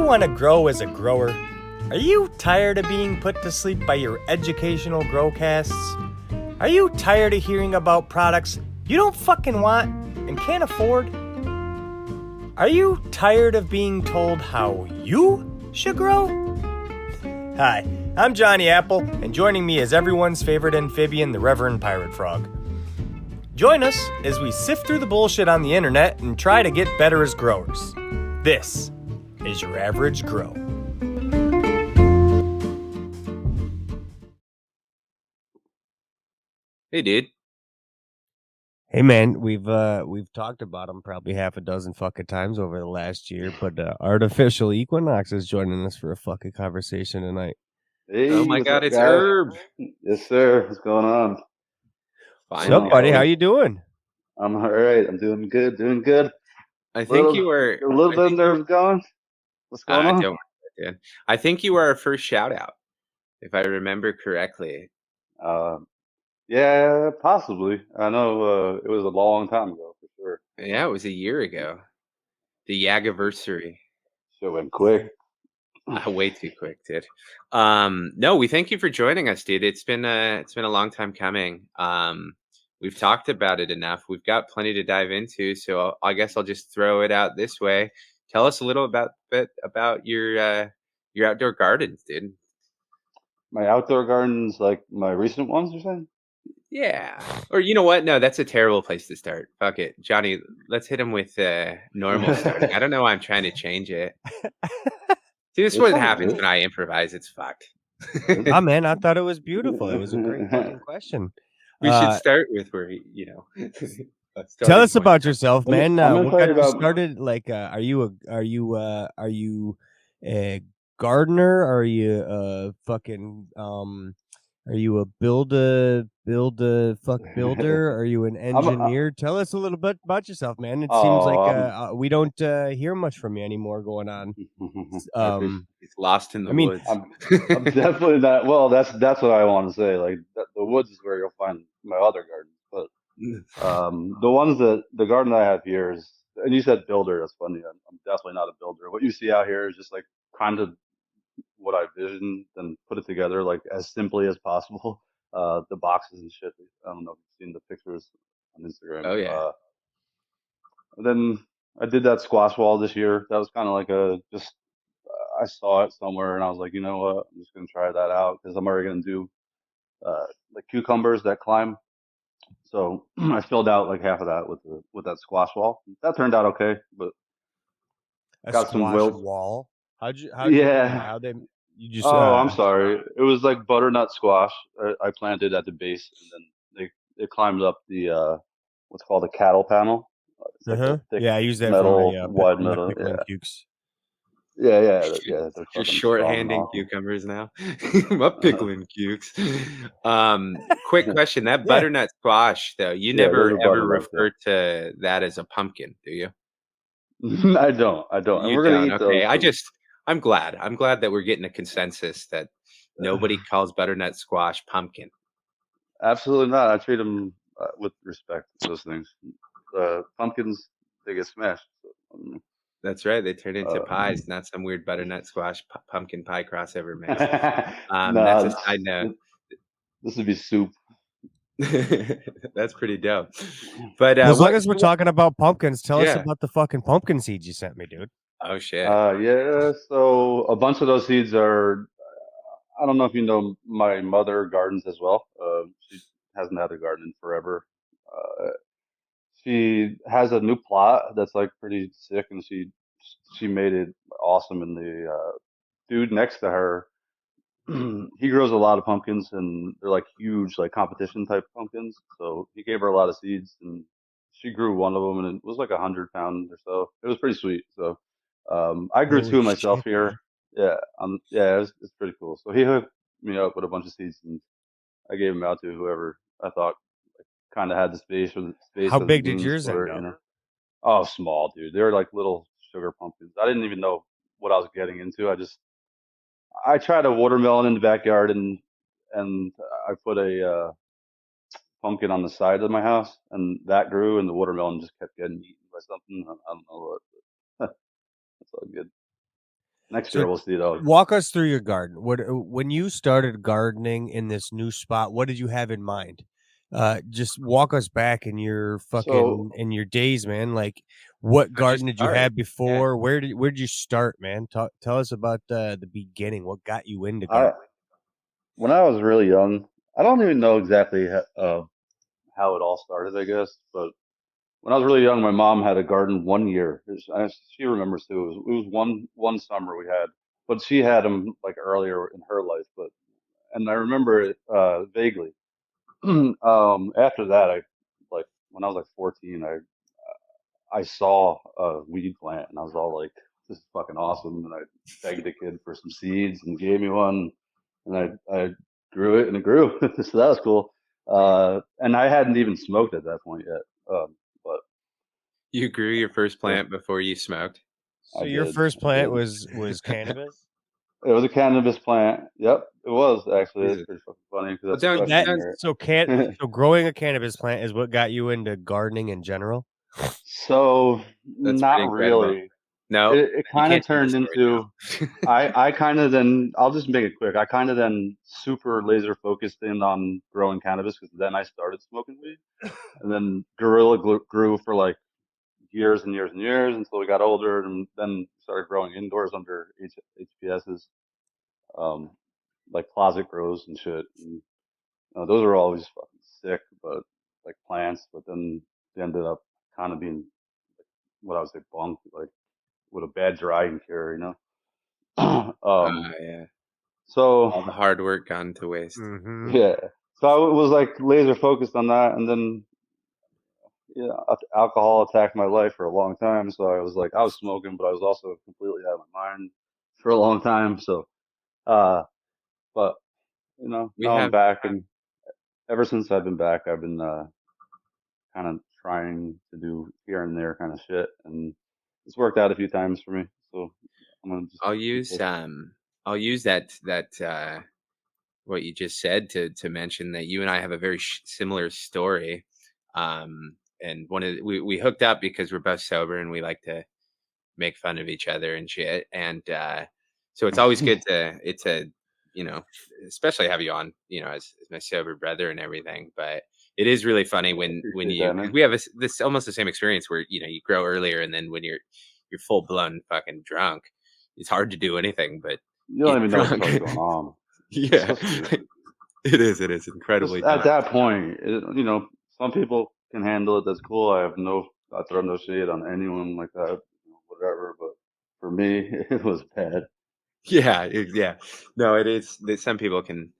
want to grow as a grower? Are you tired of being put to sleep by your educational growcasts? Are you tired of hearing about products you don't fucking want and can't afford? Are you tired of being told how you should grow? Hi, I'm Johnny Apple, and joining me is everyone's favorite amphibian, the Reverend Pirate Frog. Join us as we sift through the bullshit on the internet and try to get better as growers. This is your average grow. Hey, dude. Hey man, we've talked about them probably half a dozen fucking times over the last year, but Artifical Equinox is joining us for a fucking conversation tonight. Hey, Oh my what's God, up, it's guys? Herb. Yes, sir. What's going on? What's Finally, up, buddy? how How are you doing? I'm all right. I'm doing good. Doing good. I think you A were. little bit of nerves going. What's going on? Don't worry, dude. I think you were our first shout out, if I remember correctly. Yeah, possibly. I know it was a long time ago for sure. Yeah, it was a year ago. The Yagaversary. Shit went quick. Way too quick, dude. No, we thank you for joining us, dude. It's been a long time coming. We've talked about it enough. We've got plenty to dive into, so I guess I'll just throw it out this way. Tell us a little bit about your outdoor gardens, dude. My outdoor gardens, like my recent ones, you're saying? Yeah. Or you know what? No, that's a terrible place to start. Fuck it. Johnny, let's hit him with normal starting. I don't know why I'm trying to change it. See, this is It's what all happens good. when I improvise. It's fucked. Ah man, I thought it was beautiful. It was a great fucking question. We should start with where, a Tell starting us point. about yourself, man. I'm gonna What tell got you you about. started? Like, are you a gardener? Are you a fucking Are you a builder? Are you an I'm. engineer? Tell us a little bit about yourself, man. It seems like Oh, we don't hear much from you anymore going on. I appreciate. He's lost in the I mean, woods. I'm definitely not. Well, that's what I want to say. Like the woods is where you'll find my other gardens, but the ones that the garden I have here is, and you said builder. That's funny. I'm definitely not a builder. What you see out here is just like kind of what I visioned and put it together like as simply as possible. The boxes and shit. I don't know if you've seen the pictures on Instagram. Oh yeah. And then I did that squash wall this year. That was kind of like a just I saw it somewhere and I was like, you know what, I'm just gonna try that out because I'm already gonna do like cucumbers that climb. So I filled out like half of that with that squash wall. That turned out okay, but a got some squash wilt. wall. Yeah. How they you just Oh, I'm sorry. It was like butternut squash. I planted at the base, and then they climbed up the what's called a cattle panel. It's like a thick yeah, I use that for metal, wide my metal. pickling Yeah, cukes. yeah. They're You're fucking strong and shorthanding awesome. cucumbers now. My pickling cukes. Quick question. That Yeah. butternut squash, though, you Yeah, those never are ever butternuts. refer to that as a pumpkin, do you? Yeah. I don't, and You we're gonna don't. eat Okay. those too. I'm glad. I'm glad that we're getting a consensus that nobody calls butternut squash pumpkin. Absolutely not. I treat them with respect. Those things. Pumpkins, they get smashed. So, That's right. They turn into uh, pies, not some weird butternut squash pumpkin pie crossover mix. That's a nah, side note. this would be soup. That's pretty dope. But Well, as long what? as we're talking about pumpkins, tell us Yeah. about the fucking pumpkin seeds you sent me, dude. Oh shit. Yeah, so a bunch of those seeds are, I don't know if you know, my mother gardens as well. She hasn't had a garden in forever. Uh, she has a new plot that's like pretty sick, and she made it awesome. And the dude next to her, he grows a lot of pumpkins, and they're like huge, like competition type pumpkins. So he gave her a lot of seeds, and she grew one of them, and it was like 100 pounds or so. It was pretty sweet. So I grew Holy two myself shit, here. man. Yeah, yeah, it's pretty cool. So he hooked me up with a bunch of seeds, and I gave them out to whoever I thought kind of had the space How or the big did means yours for end it, you up? know. Oh, small, dude. They were like little sugar pumpkins. I didn't even know what I was getting into. I tried a watermelon in the backyard, and I put a pumpkin on the side of my house, and that grew, and the watermelon just kept getting eaten by something. I don't know what. But that's all good. Next year we'll see though. Walk us through your garden. When you started gardening in this new spot, what did you have in mind? Just walk us back in your in your days, man. Like, what garden did you have before? Where did you start, man? Tell us about the beginning. What got you into gardening? When I was really young, I don't even know exactly how it all started, I guess. But when I was really young, my mom had a garden one year. She remembers too. It was one summer we had, but she had them like earlier in her life. And I remember it vaguely. After that, I like when I was like 14, I saw a weed plant and I was all like, "This is fucking awesome!" And I begged the kid for some seeds and gave me one, and I grew it and it grew. So that was cool. And I hadn't even smoked at that point yet. But You grew your first plant before you smoked. So your first plant was cannabis? It was a cannabis plant. Yep, it was actually. It's pretty fucking funny because so growing a cannabis plant is what got you into gardening in general? So not really. No, it kind of turned into. I kind of then I'll just make it quick. I kind of then super laser focused in on growing cannabis because then I started smoking weed, and then Gorilla grew for like years and years and years until we got older, and then started growing indoors under HPSs, like closet grows and shit. And, those are always fucking sick, but like plants. But then they ended up kind of being what I would say bunk, like with a bad drying cure, Yeah. So all the hard work gone to waste. Mm-hmm. Yeah. So I was like laser focused on that, and then alcohol attacked my life for a long time. So I was like, I was smoking, but I was also completely out of my mind for a long time. So, but now I'm back, and ever since I've been back, I've been kind of trying to do here and there kind of shit, and it's worked out a few times for me. So I'm gonna just. I'll use that what you just said to mention that you and I have a very similar story. And we hooked up because we're both sober and we like to make fun of each other and shit. And so it's always good to especially have you on, as my sober brother and everything. But it is really funny when we have this almost the same experience where you grow earlier, and then when you're full blown fucking drunk, it's hard to do anything but you don't even know what's going on. Yeah, it is incredibly. Just at that point, some people can handle it. That's cool. I throw no shade on anyone like that, whatever. But for me, it was bad. Yeah. No, it is. Some people can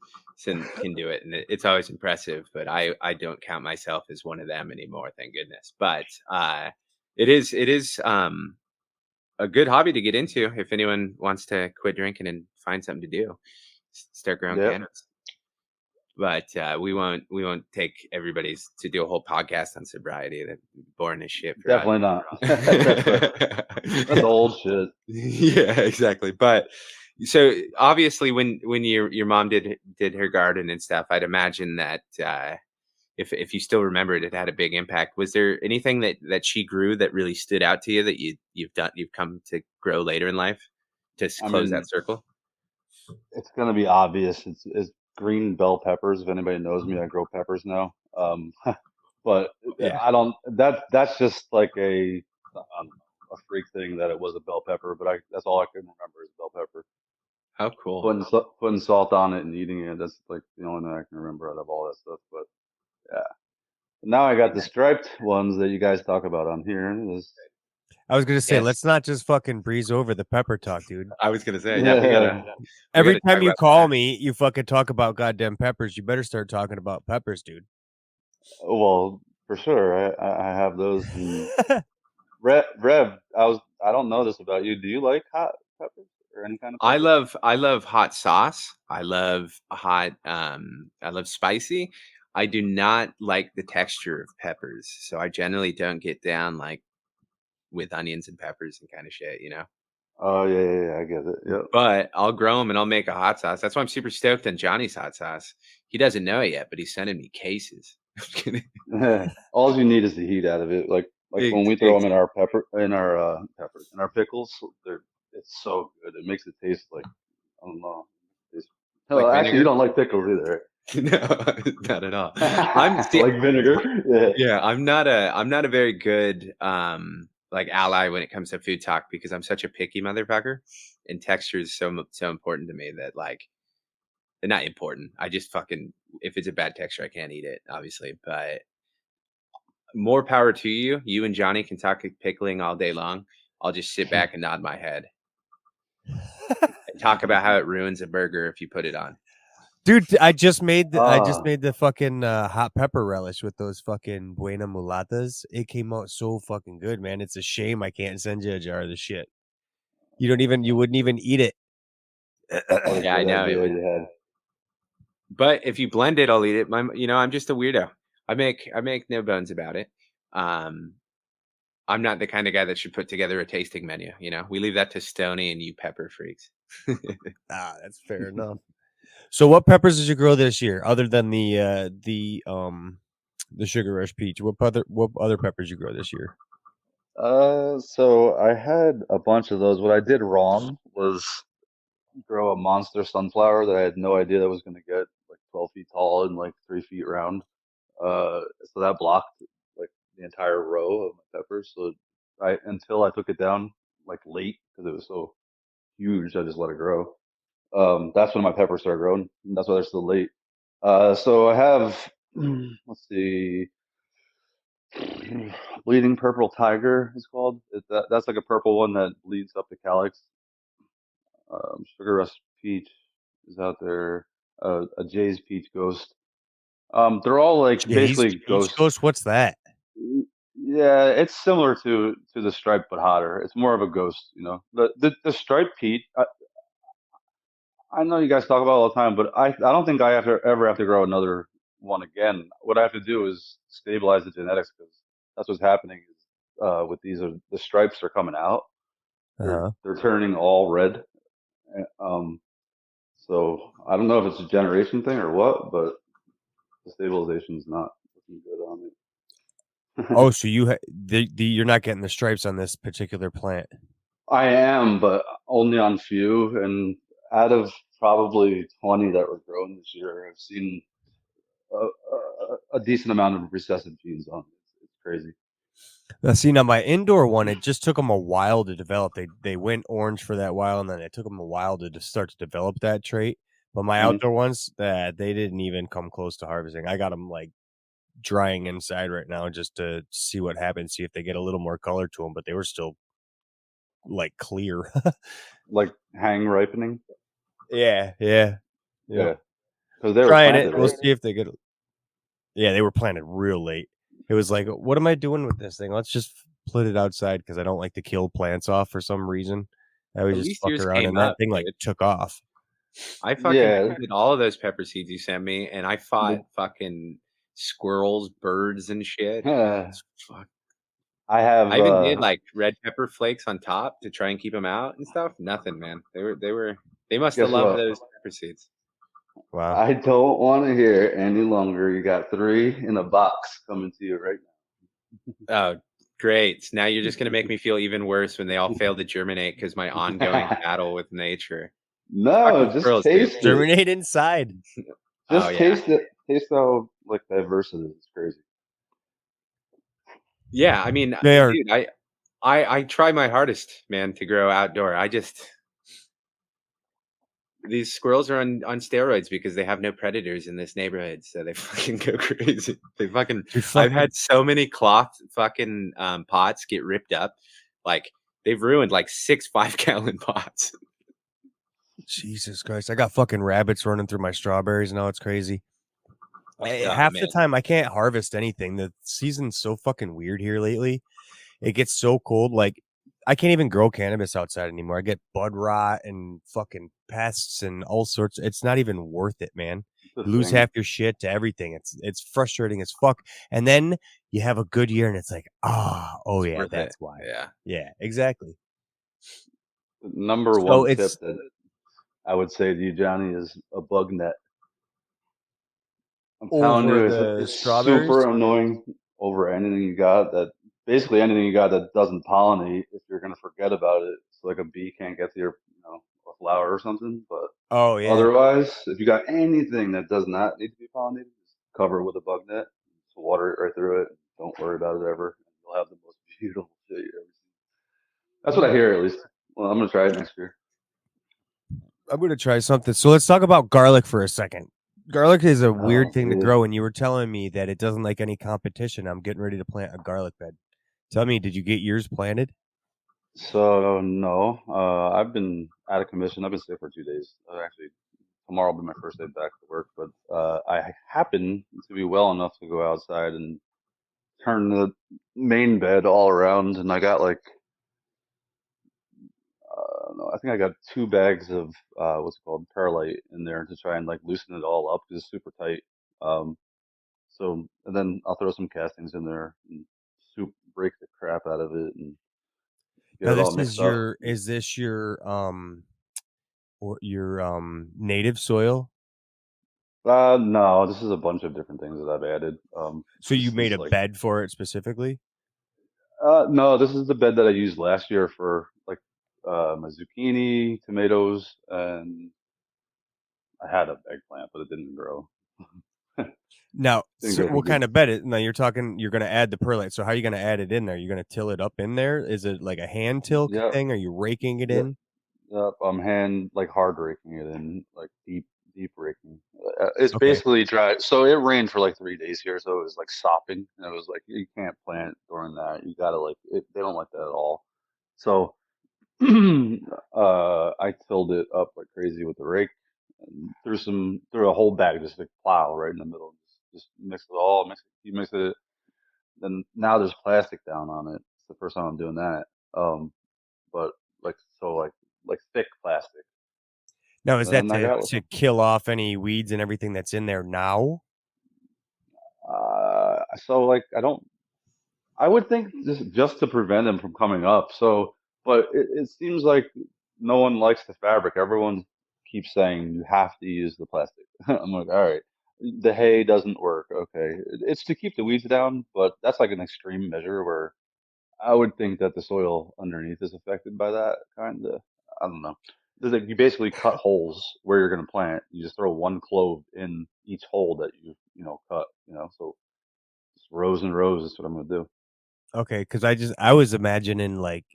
do it, and it's always impressive. But I don't count myself as one of them anymore, thank goodness. But it is a good hobby to get into if anyone wants to quit drinking and find something to do. Start growing cannabis. But we won't take everybody's to do a whole podcast on sobriety. That's boring as shit. Definitely not. That's old shit. Yeah, exactly. But so obviously, when your mom did her garden and stuff, I'd imagine that if you still remember it, it had a big impact. Was there anything that she grew that really stood out to you that you've come to grow later in life to close that circle? It's gonna be obvious. It's green bell peppers. If anybody knows me, I grow peppers now. But I don't. That's just like a freak thing that it was a bell pepper. But that's all I can remember is bell pepper. How cool! Putting salt on it and eating it. That's like the only thing I can remember out of all that stuff. But yeah. Now I got the striped ones that you guys talk about on here. I was gonna say, let's not just fucking breeze over the pepper talk, dude. I was gonna say, every time you call me, you fucking talk about goddamn peppers. You better start talking about peppers, dude. Well, for sure, I have those. And Rev, I don't know this about you. Do you like hot peppers or any kind of pepper? I love hot sauce. I love hot. I love spicy. I do not like the texture of peppers, so I generally don't get down like with onions and peppers and kind of shit, Oh yeah, I get it. Yep. But I'll grow them and I'll make a hot sauce. That's why I'm super stoked on Johnny's hot sauce. He doesn't know it yet, but he's sending me cases. All you need is the heat out of it. Like when we throw them in our peppers, in our pickles, it's It's so good. It makes it taste like, I don't know. Like Oh, actually, you vinegar? don't like pickles either, No, not at all. right? Like vinegar. Yeah. Yeah, I'm not a very good like ally when it comes to food talk because I'm such a picky motherfucker, and texture is so important to me that like they're not important. I just fucking if it's a bad texture, I can't eat it, obviously. But more power to you. You and Johnny can talk pickling all day long. I'll just sit back and nod my head and talk about how it ruins a burger if you put it on. Dude, I just made Ah, the fucking hot pepper relish with those fucking buena mulatas. It came out so fucking good, man. It's a shame I can't send you a jar of the shit. You wouldn't even eat it. what a Yeah, I good know. idea you had. But if you blend it, I'll eat it. I'm just a weirdo. I make no bones about it. Um, I'm not the kind of guy that should put together a tasting menu. We leave that to Stony and you pepper freaks. That's fair enough. So what peppers did you grow this year other than the Sugar Rush Peach? What other peppers you grow this year? So I had a bunch of those. What I did wrong was grow a monster sunflower that I had no idea that was going to get like 12 feet tall and like 3 feet round. So that blocked like the entire row of my peppers. So until I took it down like late because it was so huge, I just let it grow. That's when my peppers started growing. And that's why they're still late. So I have, let's see, bleeding purple tiger is called. That's like a purple one that bleeds up the calyx. Sugar rush peach is out there. A Jay's peach ghost. They're all like Jay's basically Peach ghosts. Ghost. What's that? Yeah, it's similar to the stripe but hotter. It's more of a ghost, you know. The striped peach. I know you guys talk about it all the time, but I don't think I ever have to grow another one again. What I have to do is stabilize the genetics because that's what's happening. Is with these are the stripes are coming out. They're Uh-huh. they're turning all red. Um, so I don't know if it's a generation thing or what, but the stabilization's not looking good on it. Oh, so you're not getting the stripes on this particular plant. I am, but only on few. And out of probably 20 that were grown this year, I've seen a decent amount of recessive genes on it. It's crazy. Now, see, now my indoor one, it just took them a while to develop. They went orange for that while, and then it took them a while to start to develop that trait. But my Mhm. outdoor ones, that they didn't even come close to harvesting. I got them like drying inside right now just to see what happens, see if they get a little more color to them. But they were still like clear. Like hang ripening. Yeah, yeah, yep. Yeah, because they were Trying it. planted, We'll right? see if they get. Yeah, they were planted real late. It was like, what am I doing with this thing? Let's just put it outside because I don't like to kill plants off for some reason. I would At just least fuck yours around, came and that up, thing like dude. took off. I fucking Yeah. planted all of those pepper seeds you sent me, and I fought The, fucking squirrels, birds, and shit. It's fuck. I have I even did like red pepper flakes on top to try and keep them out and stuff. Nothing, man. They must have guess loved what? those pepper seeds. Wow. I don't want to hear it any longer. You got three in a box coming to you right Oh, great. Now you're just gonna make me feel even worse when they all fail to germinate because my ongoing now. battle with nature. No, Fucking just squirrels, dude. taste it. Germinate inside. Oh Just yeah. taste it. Taste how like diverse it is. It's crazy. Yeah, I mean, They are. dude, I try my hardest, man, to grow outdoor. These squirrels are on steroids because they have no predators in this neighborhood, so they fucking go crazy. Dude, I've fucking had so many cloth fucking pots get ripped up. Like they've ruined like 6 5-gallon pots. Jesus Christ! I got fucking rabbits running through my strawberries now. It's crazy. Oh Half the man. time I can't harvest anything. The season's so fucking weird here lately. It gets so cold. Like I can't even grow cannabis outside anymore. I get bud rot and fucking pests and all sorts. It's not even worth it, man. It's a You lose thing. half your shit to everything. It's frustrating as fuck. And then you have a good year and it's like, oh It's yeah, worth it. that's why. Yeah. Yeah, exactly. The number So one tip it's that I would say to you, Johnny, is a bug net. I'm telling over you, the it's super strawberries. annoying over anything you got that basically anything you got that doesn't pollinate if you're gonna forget about it. so like a bee can't get to your, a flower or something. But Oh yeah. otherwise, if you got anything that does not need to be pollinated, just cover it with a bug net, just water it right through it. Don't worry about it ever. You'll have the most beautiful shit you ever seen. That's what I hear, at least. Well, I'm gonna try it next year. I'm gonna try something. So let's talk about garlic for a second. Garlic is a weird Oh, thing to dude. grow, and you were telling me that it doesn't like any competition. I'm getting ready to plant a garlic bed. Tell me, did you get yours planted? So no, I've been out of commission. I've been sick for 2 days. Actually, tomorrow will be my first day back to work. But I happen to be well enough to go outside and turn the main bed all around, and I got like no, I think I got 2 bags of what's it called perlite in there to try and like loosen it all up because it's super tight. Um, so and then I'll throw some castings in there and break the crap out of it and get Now it all this mixed is up. your is this your or your native soil? No, this is a bunch of different things that I've added. So you This made is a like, bed for it specifically? no, this is the bed that I used last year for like my zucchini, tomatoes, and I had a eggplant, but it didn't grow. Now, Didn't so grow too what good. kind of bed? Now you're talking. You're going to add the perlite. So how are you going to add it in there? You're going to till it up in there? Is it like a hand till Yep, thing? Are you raking it yep, in? yep. I'm hand like hard raking it in, like deep raking. It's Okay. basically dry. So it rained for like 3 days here, so it was like sopping. And it was like you can't plant during that. You gotta like it. They don't like that at all. So I tilled it up like crazy with the rake and threw a whole bag, just like plow right in the middle. Just mix it all, you mix it. Then now there's plastic down on it. It's the first time I'm doing that. But like so like thick plastic. Now is that And then I got to kill off any weeds and everything that's in there now? so like I would think just to prevent them from coming up. So, but it seems like no one likes the fabric. Everyone keeps saying you have to use the plastic. I'm like, all right, the hay doesn't work. Okay, it's to keep the weeds down, but that's like an extreme measure where I would think that the soil underneath is affected by that kind of. I don't know. There's like you basically cut holes where you're going to plant. You just throw one clove in each hole that you cut. So just rows and rows is what I'm going to do. Okay, because I was imagining like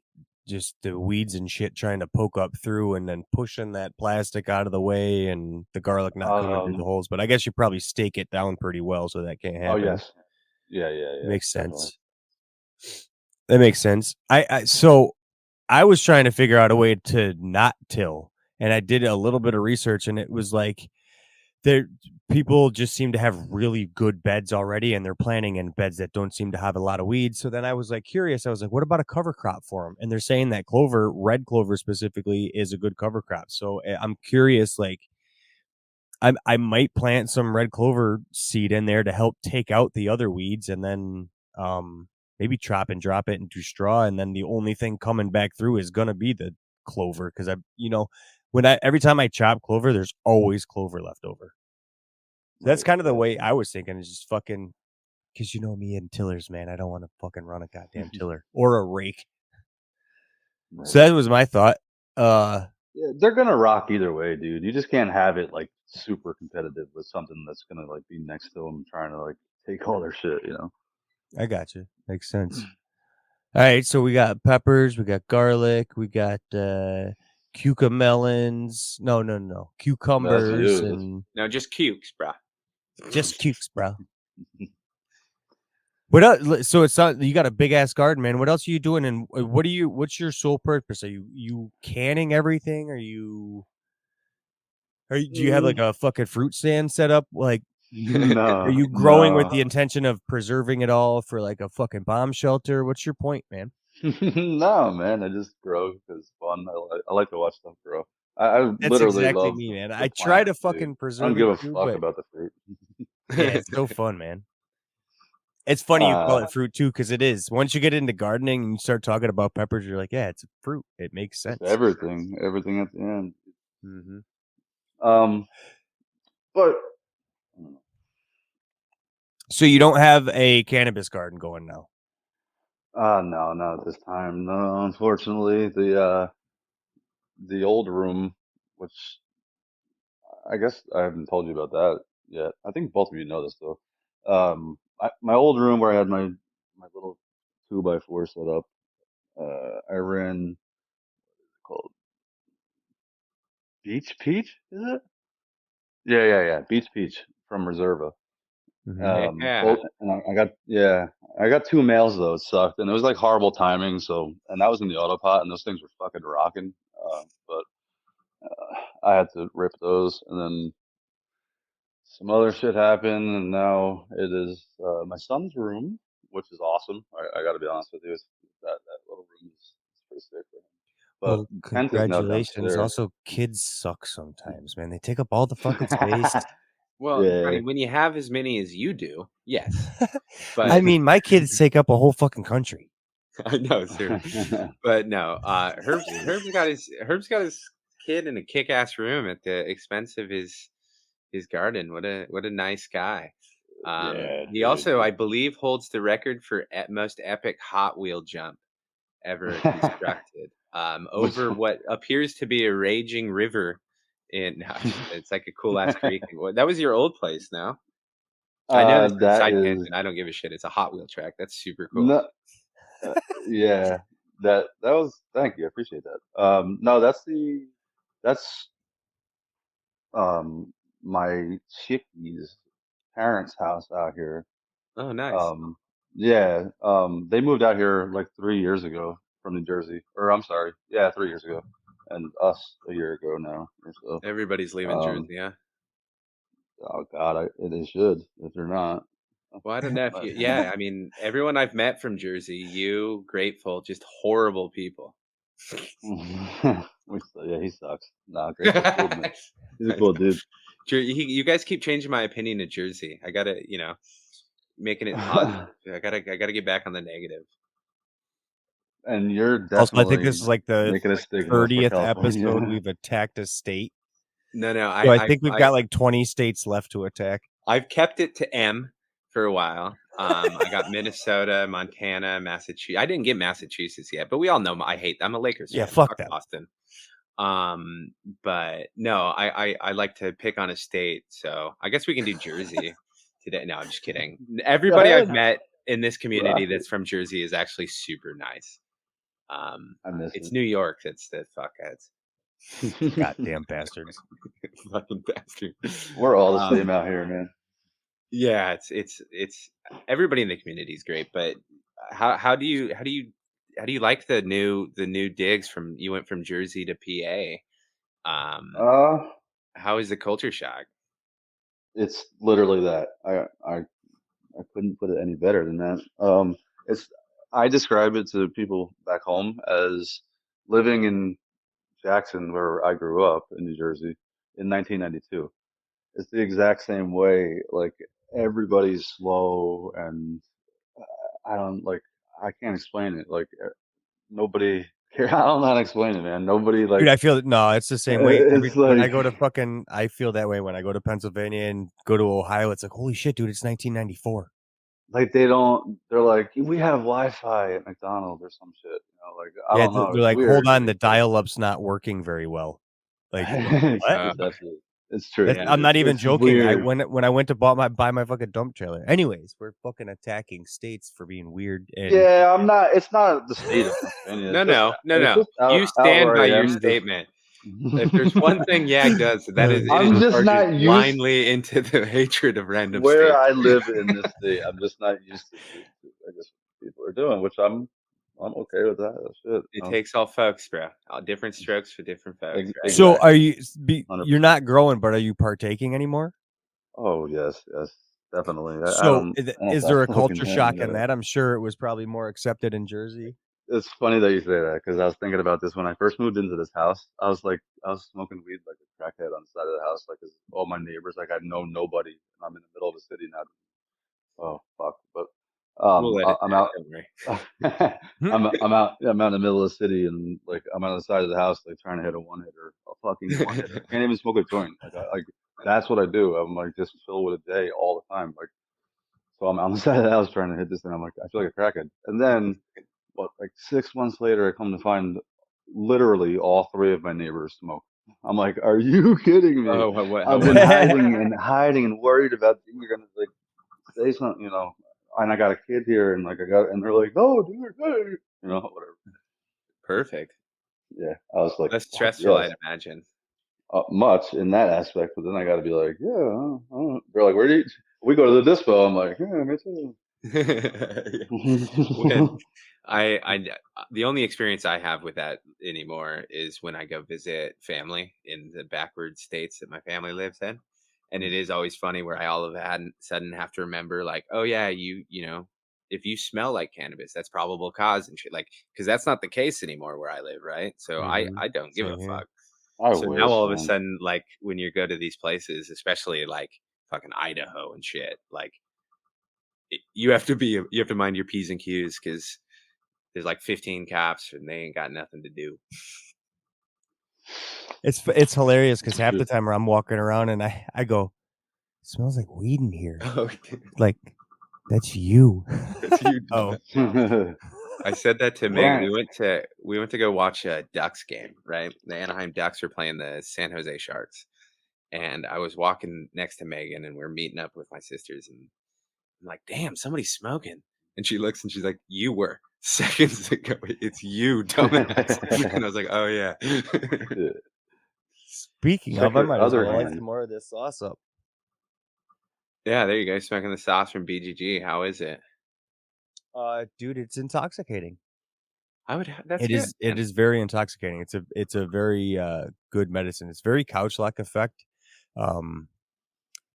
just the weeds and shit trying to poke up through and then pushing that plastic out of the way and the garlic not coming through the Um, holes. But I guess you probably stake it down pretty well so that can't oh happen. yes. Yeah, Makes definitely. sense. That makes sense. So I was trying to figure out a way to not till, and I did a little bit of research, and it was like there people just seem to have really good beds already, and they're planting in beds that don't seem to have a lot of weeds. So then I was like curious. I was like, what about a cover crop for them? And they're saying that clover, red clover specifically, is a good cover crop. So I'm curious, like I might plant some red clover seed in there to help take out the other weeds, and then maybe chop and drop it into straw, and then the only thing coming back through is gonna be the clover because every time I chop clover, there's always clover left over. That's Right, kind of the right. way I was thinking. Is just fucking because you know me and tillers, man. I don't want to fucking run a goddamn tiller or a rake. So Right. that was my thought. Yeah, they're gonna rock either way, dude. You just can't have it like super competitive with something that's gonna like be next to them trying to like take all their shit. I got you. Makes sense. All right, so we got peppers, we got garlic, we got cucamelons. No. That's Cucumbers you. and No, just cukes, bro. just cukes, bro. What else? So it's not you got a big ass garden, man. What else are you doing? And what's your sole purpose? Are you canning everything? Do you have like Mm, a fucking fruit stand set up? Like, are no, you growing with the no, intention of preserving it all for like a fucking bomb shelter? What's your point, man? no, man. I just grow because it's fun. I like to watch stuff grow. I That's literally exactly love me, man. the I try to plants, dude. fucking I don't preserve it give a too, fuck but about the fruit. yeah, it's so fun, man. It's funny you call Uh, it fruit too, because it is. Once you get into gardening and you start talking about peppers, you're like, yeah, it's a fruit. It makes just sense. everything at the end. Hmm. Um, but So you don't have a cannabis garden going now. no, not at this time. No, unfortunately, the the old room, which I guess I haven't told you about that yet. I think both of you know this though. My old room where I had my little 2x4 set up. I ran called Beach Peach, is it? Yeah. Beach Peach from Reserva. Yeah. And I got two males though. It sucked, and it was like horrible timing. So, and that was in the autopot, and those things were fucking rocking. But I had to rip those, and then some other shit happened, and now it is my son's room, which is awesome. I got to be honest with you, that little room is pretty sick for him. But Well, Kent is now congratulations. downstairs. Also, kids suck sometimes, man. They take up all the fucking space. Well, Yeah. Johnny, when you have as many as you do, yes. I But mean, my kids take up a whole fucking country. I know, sir. But no, Herb's got his kid in a kick-ass room at the expense of his garden. What a nice guy. Yeah, He dude. also, I believe, holds the record for most epic Hot Wheel jump ever constructed. Which Over what appears to be a raging river in no, it's like a cool ass creek. That was your old place, no? I know this is a that side is tangent. I don't give a shit. It's a Hot Wheel track. That's super cool. no, uh, yeah. That was thank you. I appreciate that. No, that's um my chickie's parents' house out here. Oh, nice. Um, yeah. They moved out here like 3 years ago from New Jersey, or I'm sorry, yeah, 3 years ago, and us a year ago now or so. Everybody's leaving Um, Jersey, huh? oh God, they should if they're not. Well, I don't know if But you yeah, I mean, everyone I've met from Jersey, you, Grateful, just horrible people. yeah, he sucks. Nah, Grateful's cool, man. He's a cool dude. You guys keep changing my opinion of Jersey. I gotta, making it positive. I gotta get back on the negative. And you're Also, I think definitely this is like the making a stigma for 30th episode California. we've attacked a state. No, no, So I think we've got like 20 states left to attack. I've kept it to M for a while. I got Minnesota, Montana, Massachusetts. I didn't get Massachusetts yet, but we all know I'm a Lakers Yeah, fan. fuck Fuck them. Boston. But no, I like to pick on a state, so I guess we can do Jersey today. No, I'm just kidding. Everybody I've Good. met in this community Rock it. that's from Jersey is actually super nice. I miss It's it. New York that's the fuckheads. Goddamn bastards. Fucking bastard. We're all the same out here, man. Yeah, it's everybody in the community is great, but how do you like the new digs from you went from Jersey to PA? Uh, How is the culture shock? it's literally that. I couldn't put it any better than that. It's I describe it to people back home as living in Jackson, where I grew up in New Jersey in 1992. It's the exact same way. Like everybody's slow, and I don't like. I can't explain it. Like nobody care. I don't know how to explain it, man. Nobody Dude, like. I feel no, it's the same way. It's When I like go to fucking, I feel that way when I go to Pennsylvania and go to Ohio. It's like, holy shit, dude, it's 1994. like they don't. They're like we have Wi-Fi at McDonald's or some shit. Like I Yeah, don't know. they're It's like, hold weird. on, the dial-up's not working very well. Like, what? Uh, It's actually it's true. That's, yeah, I'm not even It's joking. weird. When I went to buy my fucking dump trailer. Anyways, we're fucking attacking states for being weird and Yeah, I'm not. It's not the state of Pennsylvania. no, no, no, It's no. just You out stand where by I your am. Just statement. If there's one thing YAG does, that is it I'm just charges not used blindly into the hatred of random where states. I live in this state. I'm just not used to I guess what people are doing, which I'm okay with that. Shit. It takes all folks, bro. All different strokes for different folks, right? so are Exactly. you? You're 100%. not growing, but are you partaking anymore? Oh yes, definitely. I So don't is there stop a smoking culture that. shock in that? I'm sure it was probably more accepted in Jersey. It's funny that you say that because I was thinking about this when I first moved into this house. I was like, I was smoking weed like a crackhead on the side of the house, like 'cause all my neighbors, like I know nobody, and I'm in the middle of the city now. Oh fuck! But We'll edit I'm that. out. Don't worry. I'm out in the middle of the city, and like I'm on the side of the house, like trying to hit a one hitter, a fucking one hitter. Can't even smoke a joint. Like that's what I do. I'm like just filled with a day all the time. Like so, I'm on the side of the house trying to hit this thing. I'm like I feel like a crackhead, and then what? Like 6 months later, I come to find literally all three of my neighbors smoke. I'm like, are you kidding me? Oh, I've been hiding and worried about you're gonna like say something, and I got a kid here, and and they're like, oh, dude, hey, whatever. perfect. Yeah, I was like, Less fuck stressful, yes, I'd imagine. much in that aspect, but then I got to be like, yeah, they're like, where do you? We go to the dispo. I'm like, yeah, me too. When the only experience I have with that anymore is when I go visit family in the backward states that my family lives in. And it is always funny where I all of a sudden have to remember, like, oh yeah, if you smell like cannabis, that's probable cause and shit. Like, because that's not the case anymore where I live, right? So Mhm. I don't give a Same here. fuck. I So now wish, all of a man. sudden, like when you go to these places, especially like fucking Idaho and shit, like you have to mind your p's and q's because there's like 15 cops and they ain't got nothing to do. It's hilarious because It's half true. the time where I'm walking around and I go, it smells like weed in here. Oh, Like, that's you. that's you. Oh, I said that to Meg. Yeah. We went to go watch a Ducks game, right? The Anaheim Ducks were playing the San Jose Sharks, and I was walking next to Megan, and we're meeting up with my sisters, and I'm like, "Damn, somebody's smoking," and she looks and she's like, "You were seconds ago. It's you, dumbass." And I was like, "Oh yeah." Yeah. speaking of, Check I your might as other well light hand. some more of this sauce up. Yeah, there you go. Smoking the sauce from BGG. How is it? Dude, it's intoxicating. That's It good, is. It man. is very intoxicating. It's a very good medicine. It's very couch-like effect. Um,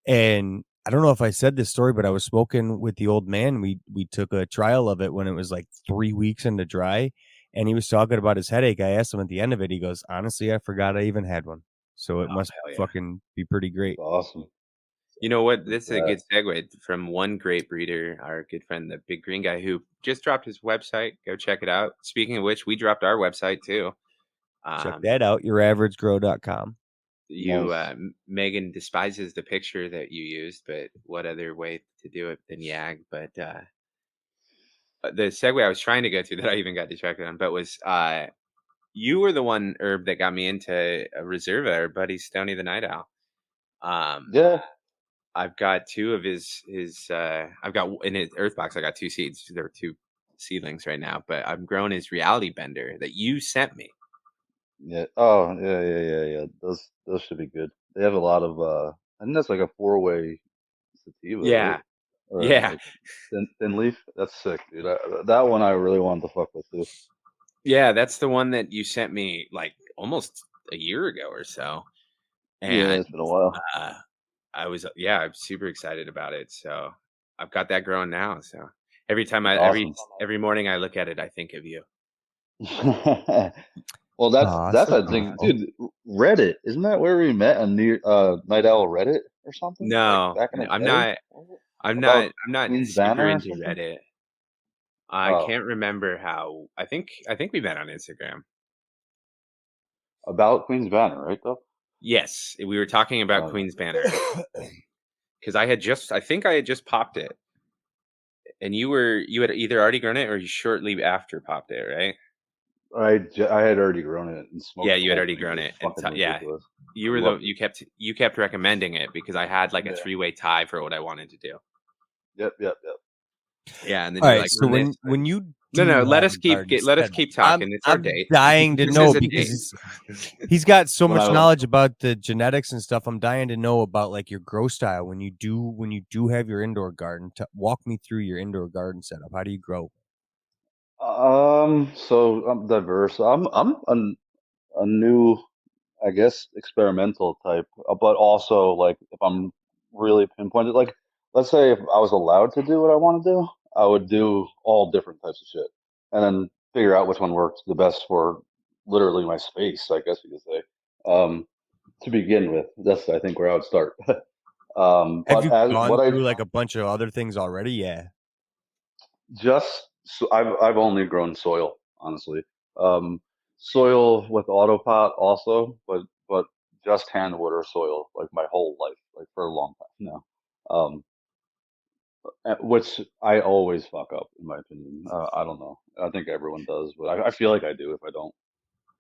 and I don't know if I said this story, but I was smoking with the old man. We took a trial of it when it was like 3 weeks into dry, and he was talking about his headache. I asked him at the end of it. He goes, "Honestly, I forgot I even had one." So it Oh, must hell yeah. fucking be pretty great. It's awesome. You know what? It's This is a good segue from one great breeder, our good friend, the Big Green Guy, who just dropped his website. Go check it out. Speaking of which, we dropped our website too. Check Um, that out. YourAverageGrow.com. nice. Megan despises the picture that you used, but what other way to do it than Yag? But the segue I was trying to go to that I even got distracted on, but was you were the one herb that got me into a Reserva, our buddy Stony the Night Owl. Yeah. I've got two of his I've got in his earth box I got two seeds. There are two seedlings right now, but I've grown his reality bender that you sent me. Yeah. Oh, yeah. Those should be good. They have a lot of I think that's like a four-way sativa, right? Yeah. Or Yeah. like thin leaf. That's sick, dude. That one I really wanted to fuck with too. Yeah, that's the one that you sent me like almost a year ago or so. Yeah, And it's been a while. I'm super excited about it. So I've got that growing now. So every time That's awesome. every morning I look at it, I think of you. Well, Aw, that's so I think, beautiful. dude. Reddit, isn't that where we met on Night Owl Reddit or something? Like No, back in the I'm day? not. About I'm not Queen's super Banner or into something? Reddit. I Oh, can't remember how. I think we met on Instagram. about Queen's Banner, right though? Yes, we were talking about Oh, Queen's Banner because I think I had just popped it, and you had either already grown it or you shortly after popped it, right? I had already grown it and Yeah, smoked the you had whole already thing. It grown was it, and fucking yeah, ridiculous. you I were loved it. you kept recommending it because I had like a Yeah. three-way tie for what I wanted to do. Yep. Yeah, and then All you're right, like, so run this. when you No, do no, have a garden let us set up, keep talking. It's our I'm date. dying to This know is a because date. he's got so When much I knowledge about the genetics and stuff. I'm dying to know about like your grow style when you do have your indoor garden. Walk me through your indoor garden setup. How do you grow? so I'm diverse. A new, I guess, experimental type, but also like if I'm really pinpointed, like let's say if I was allowed to do what I want to do, I would do all different types of shit, and then figure out which one works the best for literally my space, I guess you could say. To begin with, that's I think where I would start. Have But you as gone what I through like a bunch of other things already? Yeah. just so I've only grown soil, honestly. Soil with autopot also, but just hand water soil like my whole life, like for a long time now. Which I always fuck up, in my opinion. I don't know. I think everyone does, but I feel like I do if I don't.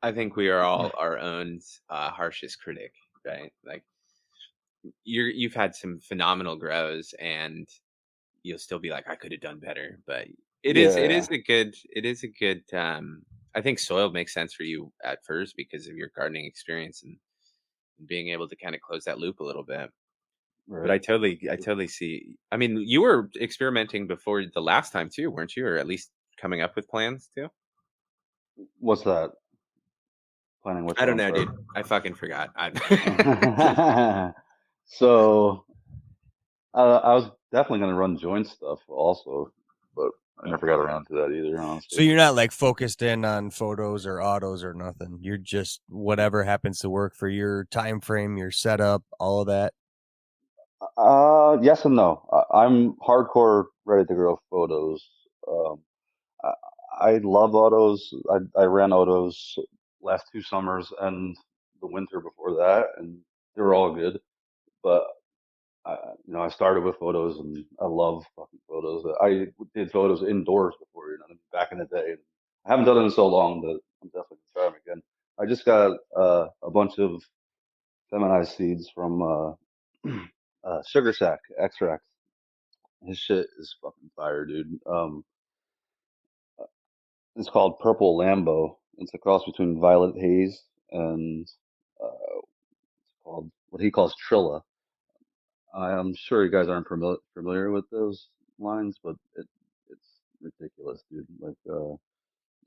I think we are all our own harshest critic, right? Like you've had some phenomenal grows, and you'll still be like, I could have done better. But it Yeah, is a good I think soil makes sense for you at first because of your gardening experience and being able to kind of close that loop a little bit. But right. I totally see. I mean, you were experimenting before the last time too, weren't you? Or at least coming up with plans too? What's that? Planning which I one? don't I'm know, sorry. dude. I fucking forgot. So I was definitely gonna run joint stuff also, but I never got around to that either, So honestly. you're not like focused in on photos or autos or nothing. You're just whatever happens to work for your time frame, your setup, all of that. Yes and no. I'm hardcore ready to grow photos. Um, I, I love autos. I ran autos last 2 summers and the winter before that, and they were all good. But I started with photos, and I love fucking photos. I did photos indoors before, back in the day. I haven't done it in so long, but I'm definitely gonna try them again. I just got a bunch of feminized seeds from Sugar Sack extract. His shit is fucking fire, dude. It's called Purple Lambo. It's a cross between Violet Haze and it's called what he calls Trilla. I'm sure you guys aren't familiar with those lines, but it's ridiculous, dude. Like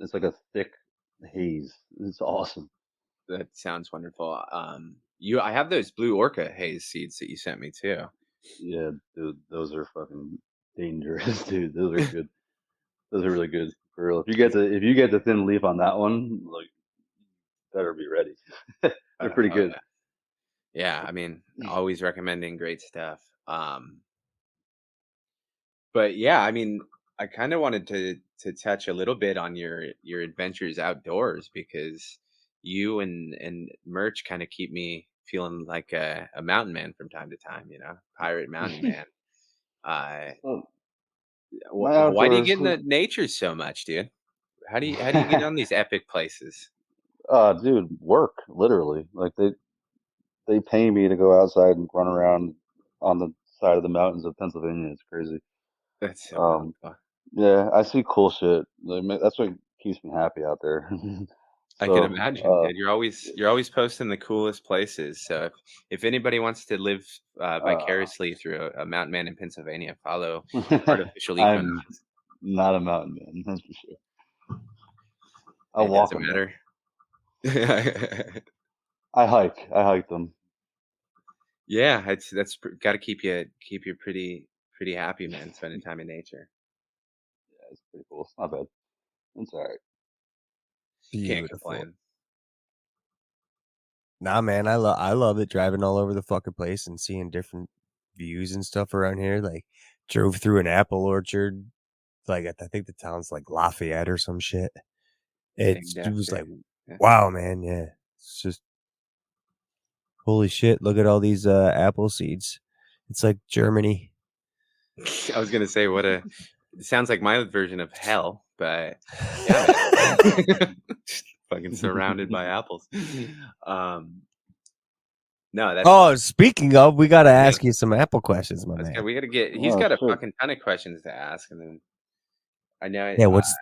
it's like a thick haze. It's awesome. That sounds wonderful. I have those blue orca haze seeds that you sent me too. Yeah, dude, those are fucking dangerous, dude. Those are good. Those are really good for real. If you get the thin leaf on that one, like better be ready. They're pretty Oh good. yeah, yeah. I mean, always recommending great stuff. But yeah, I mean, I kind of wanted to touch a little bit on your adventures outdoors because you and merch kind of keep me feeling like a mountain man from time to time. Pirate mountain man. Uh, So my why do you outdoors, get into nature so much, dude? How do you get on these epic places? dude, work literally. Like they pay me to go outside and run around on the side of the mountains of Pennsylvania. It's crazy. That's so Um, wonderful. yeah, I see cool shit. That's what keeps me happy out there. I can So, imagine, dude. You're always posting the coolest places. So if anybody wants to live uh, vicariously through a mountain man in Pennsylvania, follow Artificial Equinox. I'm not a mountain man, that's for sure. I'll It walk doesn't them though. matter. I hike them. Yeah, that's got to keep you pretty happy, man. Spending time in nature. Yeah, it's pretty cool. It's not bad. It's all right. Can't Beautiful. complain. Nah, man, I love it driving all over the fucking place and seeing different views and stuff around here. Like drove through an apple orchard. Like I think the town's like Lafayette or some shit. Named It was after. like, Yeah. wow, man, yeah. It's just holy shit. Look at all these apple seeds. It's like Germany. I was gonna say it sounds like my version of hell, but yeah, man. Fucking surrounded by apples. Um, no, that's Oh, speaking of, we got to yeah. ask you some apple questions, my man. We gotta get. He's Oh got a shit. fucking ton of questions to ask, and then I know. Yeah, what's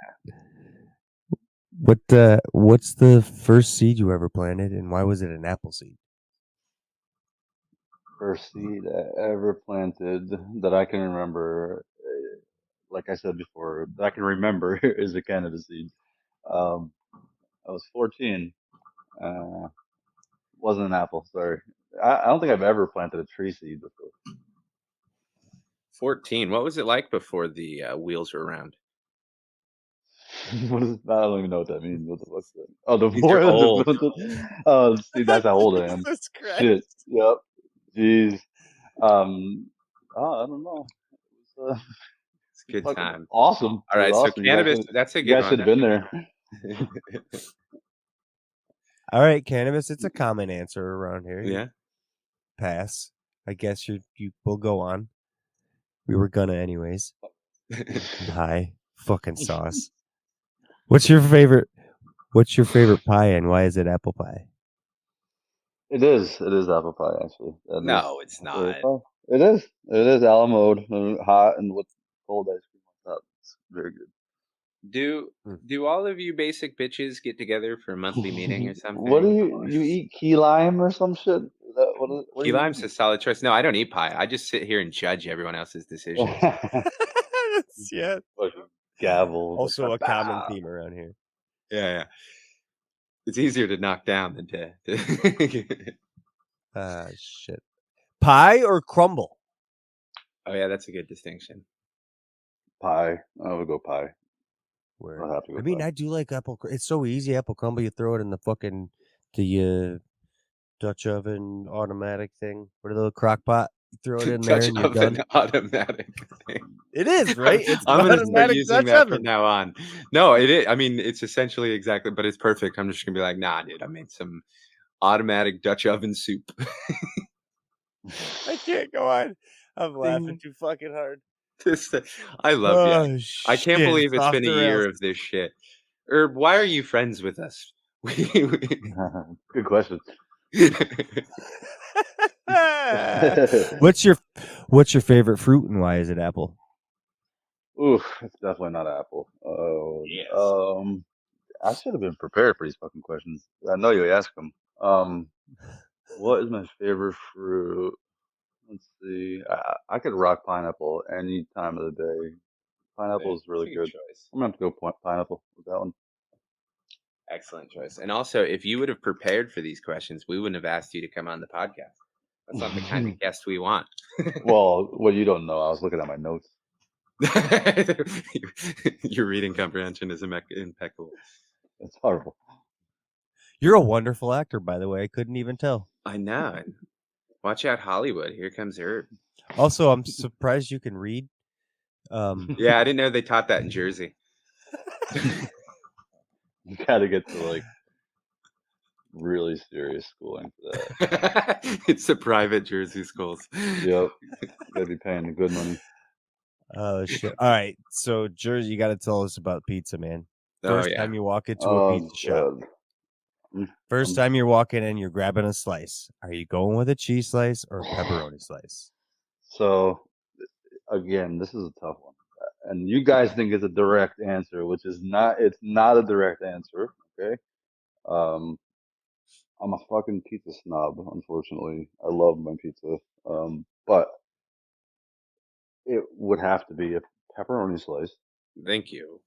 the first seed you ever planted, and why was it an apple seed? First seed I ever planted that I can remember, like I said before, that I can remember is a Canada seed. Um, I was 14. Uh, wasn't an apple, sorry. I don't think I've ever planted a tree seed before. 14. What was it like before the wheels were around? What is, I don't even know what that means. What the fuck's that? Oh, the These are boy. old. Oh, see, that's how old I am. Jesus Christ. Shit. Yep. Jeez. I don't know. It was, It's a good fucking time. awesome. All It was right, so awesome. cannabis. That's a You good guys one. should have been there. All right, cannabis. It's a common answer around here. Yeah. Pass. I guess you will go on. We were gonna anyways. Hi, fucking sauce. What's your favorite? What's your favorite pie and why is it apple pie? It is apple pie actually. That is No, it's my favorite not. pie. It is a la mode, hot and with cold ice cream on top. It's very Do Hmm. do all of you basic bitches get together for a monthly meeting or good. What do something? you eat key lime or some shit? Is that what Key are you lime's eating? a solid choice. No, I don't eat pie. I just sit here and judge everyone else's decisions. Yeah. Fucking gavel. Like, Also a common "Bah." theme around here. Yeah, yeah. It's easier to knock down than to Shit. Pie or crumble? Oh yeah, that's a good distinction. Pie. I would go pie. Word. I'd have to I go mean, pie. I do like it's so easy. Apple crumble, you throw it in the Dutch oven automatic thing, or the little crock pot. You throw it in there Dutch and you're oven done. automatic thing. It is, I'm, right? It's an I'm gonna start automatic using Dutch that from oven. now on. No, it is. I mean, it's essentially exactly, but it's perfect. I'm just gonna be like, nah, dude. I made some automatic Dutch oven soup. I can't go on. I'm laughing Ding. too fucking hard. This, I love you. Oh I shit! can't believe It's it's off been a the rails. year of this shit. Herb, why are you friends with us? Good question. what's your What's your favorite fruit and why is it apple? Oof, it's definitely not apple. Yes. I should have been prepared for these fucking questions. I know you ask them. What is my favorite fruit? Let's see. I could rock pineapple any time of the day. Pineapple is That's really a good good. choice. I'm gonna have to go pineapple with that one. Excellent choice. And also, if you would have prepared for these questions, we wouldn't have asked you to come on the podcast. That's not the kind of guest we want. Well, what you don't know, I was looking at my notes. Your reading comprehension is impeccable. It's horrible. You're a wonderful actor, by the way. I couldn't even tell. I know. Watch out, Hollywood. Here comes Herb. Also, I'm surprised you can read. Yeah, I didn't know they taught that in Jersey. You gotta get to like really serious schooling for that. It's the private Jersey schools. Yep, you gotta be paying the good money. Oh shit! All right, so Jersey, you got to tell us about pizza, man. Oh First yeah. time you walk into a Oh pizza shop. God. I'm, First I'm time you're walking in, you're grabbing a slice. Are you going with a cheese slice or a pepperoni slice? so again, this is a tough one, and you guys think it's a direct answer, which is not. It's not a direct answer. Okay. Um, I'm a fucking pizza snob, unfortunately. I love my pizza. But it would have to be a pepperoni slice, Thank you.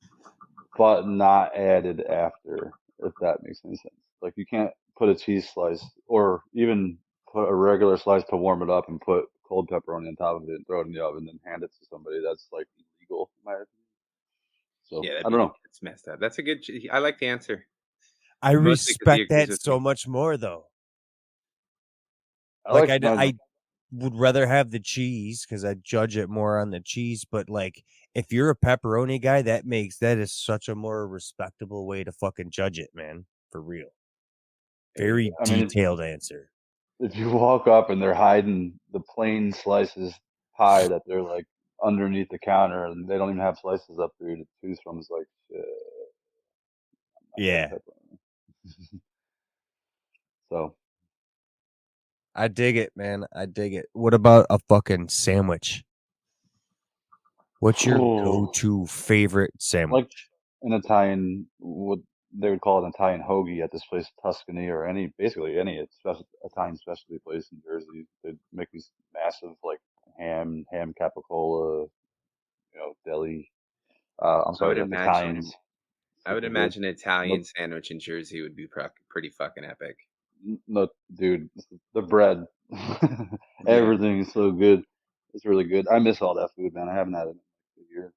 but not added after, if that makes any sense. Like you can't put a cheese slice or even put a regular slice to warm it up and put cold pepperoni on top of it and throw it in the oven and hand it to somebody. That's like illegal, in my opinion. So Yeah, I don't know. that's messed up. That's a good. I like the answer. I Mostly because he respect agrees that with so me. much more, though. I Like like I would rather have the cheese because I judge it more on the cheese. But like, if you're a pepperoni guy, that is such a more respectable way to fucking judge it, man. For real. Very I mean, detailed answer. if you walk up and they're hiding the plain slices pie that they're like underneath the counter and they don't even have slices up for you to choose from, it's like shit, I got Yeah, pepperoni. So I dig it, man. I dig it. What about a fucking sandwich? What's your oh, go-to favorite like sandwich? an Italian, what they would call an Italian hoagie at this place, Tuscany, or any basically any Italian specialty place in Jersey. They make these massive like ham capicola, deli. I'm I would sorry, imagine. Italians, I would super good. imagine an Italian No, sandwich in Jersey would be pretty fucking epic. no, dude, the bread, Yeah. everything is so good. It's really good. I miss all that food, man. I haven't had it in a year.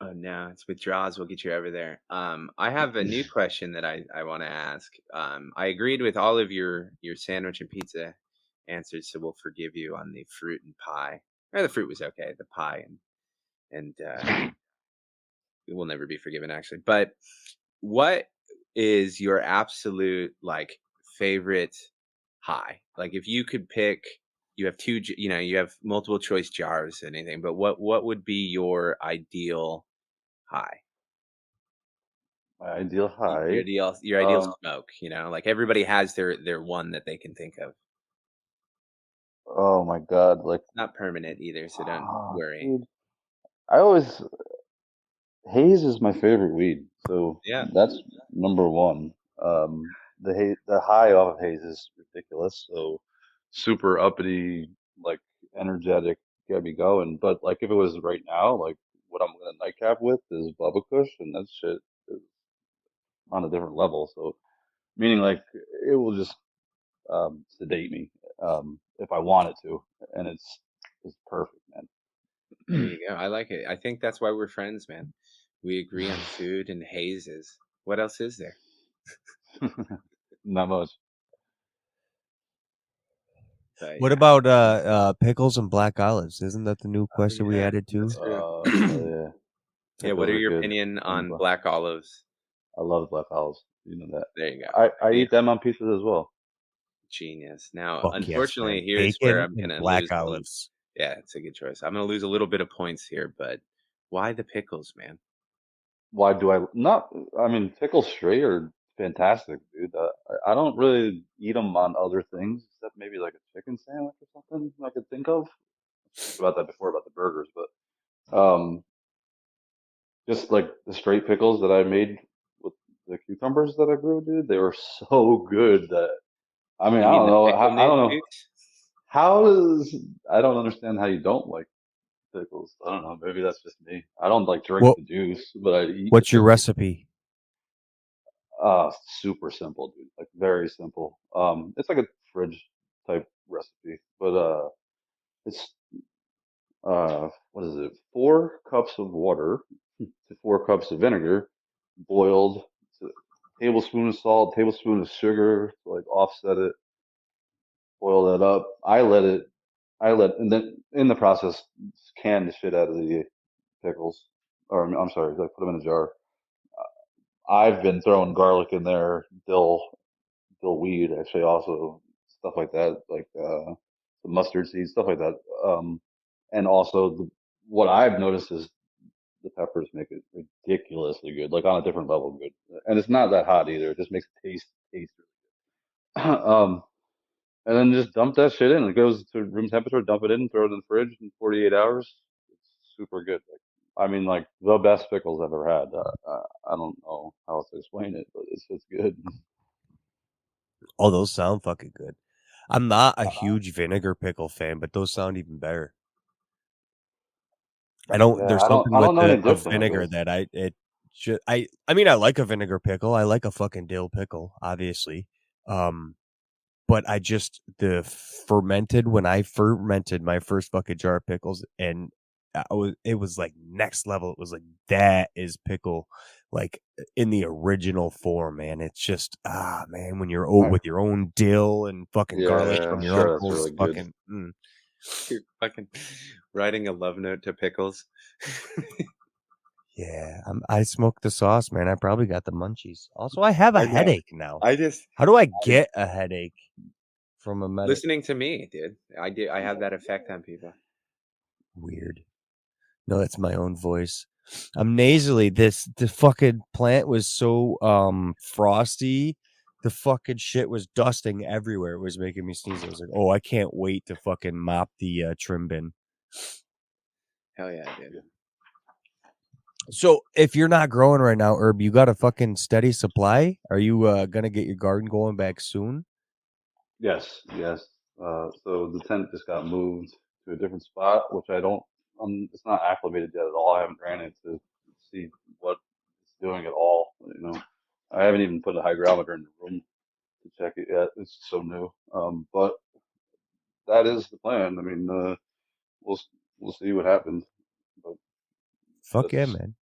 Oh no, it's withdraws. We'll get you over there. I have a new question that I want to ask. I agreed with all of your sandwich and pizza answers, so we'll forgive you on the fruit and pie. Or the fruit was okay. The pie and it will never be forgiven actually. But what is your absolute like favorite high? Like if you could pick, you have you have multiple choice jars and anything, but what would be your ideal high? My ideal height. Your ideal smoke. You know, like everybody has their one that they can think of. Oh my God, like, Not permanent either, so don't worry. dude, I always haze is my favorite weed, so Yeah. that's number one. The high off of haze is ridiculous, so super uppity, like energetic, get me going. But like if it was right now, like what I'm gonna nightcap with is Bubba Kush, and that shit is on a different level. So meaning like it will just sedate me if I want it to, and it's perfect, There man. you go. I like it. I think that's why we're friends, man. We agree on food and hazes. What else is there? Not much. But What yeah. about pickles and black olives? Isn't that the new Oh, question we yeah, added to? that's true. Yeah. Yeah, what Pickles are are your good. opinion And on black olives? I love black olives. You know that. There you go. I Yeah, eat them on pizzas as well. genius. Now, Fuck yes, unfortunately, man. here's where Bacon I'm and gonna black lose olives. yeah, it's a good choice. I'm gonna lose a little bit of points here, but why the pickles, man? Why do I not? I mean, pickles straight are fantastic, dude. I don't really eat them on other things except maybe like a chicken sandwich or something I could think of. Think about that before about the burgers, but just like the straight pickles that I made with the cucumbers that I grew, dude, they were so good that I mean, You I mean don't the know. pickle I don't nib know juice? how does I don't understand how you don't like pickles. I don't know. Maybe that's just me. I don't like drink What the juice, but I eat the what's your pickles. recipe? Super simple, dude. Like very simple. It's like a fridge type recipe, but it's what is it? 4 cups of water to 4 cups of vinegar, boiled. To tablespoon of salt, tablespoon of sugar to like offset it. Boil that up. And then in the process, can the shit out of the pickles. Or I'm sorry, like put them in a jar. I've been throwing garlic in there, dill weed, actually, also stuff like that, like the mustard seeds, stuff like that. And also what I've noticed is the peppers make it ridiculously good, like on a different level good. And it's not that hot either. It just makes it taste really good. And then just dump that shit in. It goes to room temperature, dump it in, throw it in the fridge in 48 hours. It's super good. Like, I mean, like the best pickles I've ever had. I don't know how else to explain it, but it's just good. Oh, those sound fucking good. I'm not a huge vinegar pickle fan, but those sound even better. Yeah, There's something I with don't know any a different, I vinegar guess. that I mean, I like a vinegar pickle. I like a fucking dill pickle, obviously. Um, but I just when I fermented my first fucking jar of pickles, and it was like next level. It was like that is pickle, like in the original form, man. It's just man, when you're I, with your own dill and fucking garlic yeah, from I'm your sure that's uncle's really good. fucking. You're fucking writing a love note to pickles. Yeah, I smoked the sauce, man. I probably got the munchies. Also, I have a I know. headache now. I just How do I get a headache from a medic? listening to me, dude. I have that effect on people. Weird. No, that's my own voice. I'm nasally. The fucking plant was so frosty. The fucking shit was dusting everywhere. It was making me sneeze. I was like, oh, I can't wait to fucking mop the trim bin. Hell yeah, dude. So if you're not growing right now, Herb, you got a fucking steady supply? Are you gonna get your garden going back soon? Yes, yes. So the tent just got moved to a different spot, which I don't. It's not acclimated yet at all. I haven't ran it to see what it's doing at all. You know, I haven't even put a hygrometer in the room to check it yet. It's so new. But that is the plan. I mean, we'll we'll see what happens. But Fuck yeah, that's man.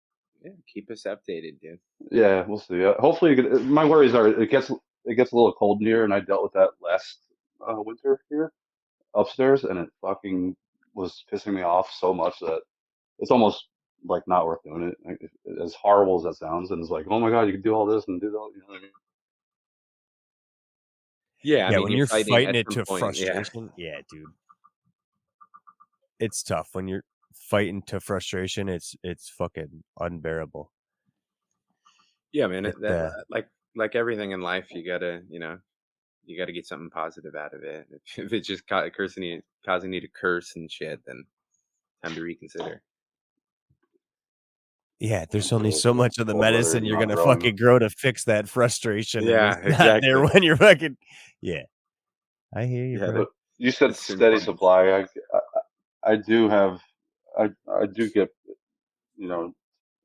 Yeah, keep us updated, dude. yeah, we'll see. Hopefully, my worries are it gets a little cold in here, and I dealt with that last winter here upstairs, and it fucking was pissing me off so much that it's almost like not worth doing it. Like, as horrible as that sounds, and it's like, oh my god, you can do all this and do that. You know what I mean? Yeah, I Yeah, mean when you're you're fighting fighting at it some to point. Yeah. frustration, yeah, dude, it's tough. When you're fighting to frustration, it's fucking unbearable. Yeah, man. It, Like everything in life, you gotta get something positive out of it. If it's just causing you to curse and shit, then time to reconsider. yeah, there's only so much of the Cold weather medicine is you're not gonna growing. fucking grow to fix that frustration, and Yeah, it's not there exactly. when you're fucking. Yeah, I hear you, Yeah, bro. but you said It's steady important. supply. I do have I do get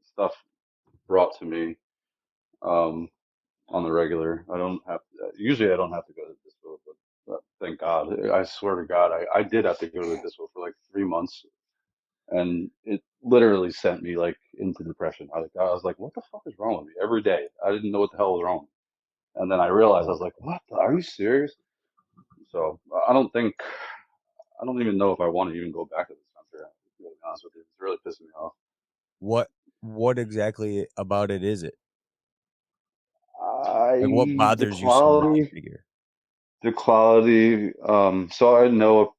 stuff brought to me um on the regular. I don't have usually I don't have to go to the dispo, but thank God. I swear to God, I did have to go to the dispo for like 3 months, and it literally sent me like into depression. I was like, what the fuck is wrong with me? Every day, I didn't know what the hell was wrong, and then I realized I was like, what? Are you serious? So I don't even know if I want to even go back to this country. To be really honest with you, it's really pissing me off. What exactly about it is it? Like, what I the bothers you so much? You quality figure. the quality. So I know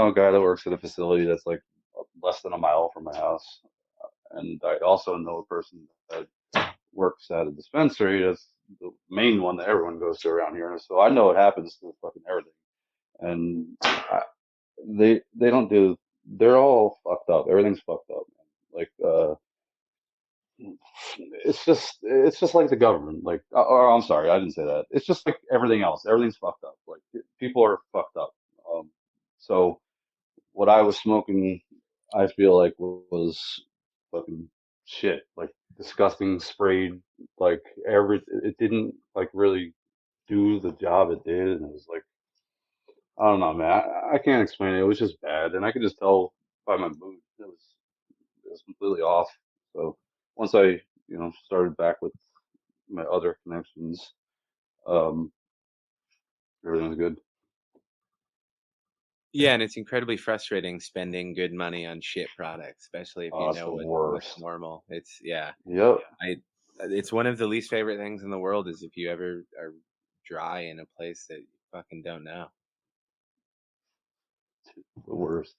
a guy that works at a facility that's like less than a mile from my house, and I also know a person that works at a dispensary. That's the main one that everyone goes to around here. So I know what happens to fucking everything, and they don't do. They're all fucked up. Everything's fucked up, man. Like it's just like the government. Like, or I'm sorry, I didn't say that. It's just like everything else. Everything's fucked up. Like people are fucked up. So what I was smoking, I feel like was fucking shit. Like disgusting, sprayed. Like it didn't like really do the job it did, and it was like I don't know, man. I can't explain it. It was just bad, and I could just tell by my mood. It was completely off. So once I started back with my other connections, um, everything was good. Yeah, and it's incredibly frustrating spending good money on shit products, especially if you Oh, it's know the what's worst. normal. It's yeah. Yep, I It's one of the least favorite things in the world is if you ever are dry in a place that you fucking don't know. the worst.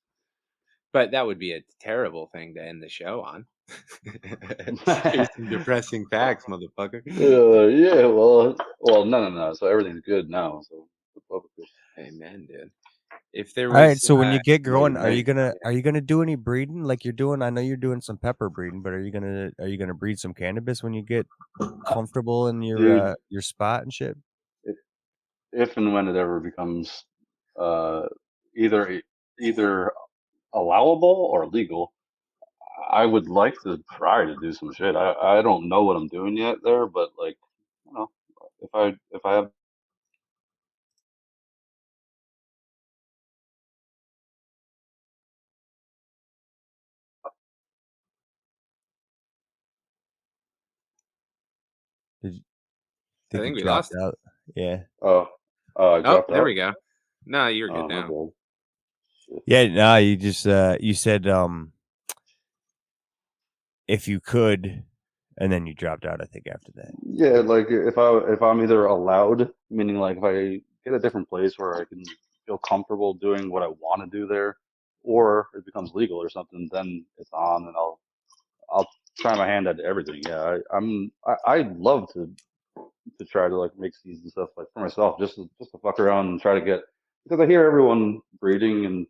But that would be a terrible thing to end the show on. Here's some depressing facts, motherfucker. Yeah, well, no. So everything's good now. So the public is Amen, dude. If there All right, was so when you get made growing, of me. are you gonna do any breeding like you're doing? I know you're doing some pepper breeding, but are you gonna breed some cannabis when you get comfortable in your spot and shit? If, if and when it ever becomes uh, either either allowable or legal, I would like to try to do some shit. I don't know what I'm doing yet there, but like, you know, if I have Did you I think you think we dropped lost. out? Yeah. oh I Oh, dropped there out. we go. No, you're good Oh my now. bad. Shit. Yeah, no, you just you said if you could, and then you dropped out, I think, after that. Yeah, like if I'm either allowed, meaning like if I get a different place where I can feel comfortable doing what I want to do there, or it becomes legal or something, then it's on, and I'll try my hand at everything. Yeah, I'd love to try to like make seeds and stuff like for myself, just to fuck around and try to get because I hear everyone breeding and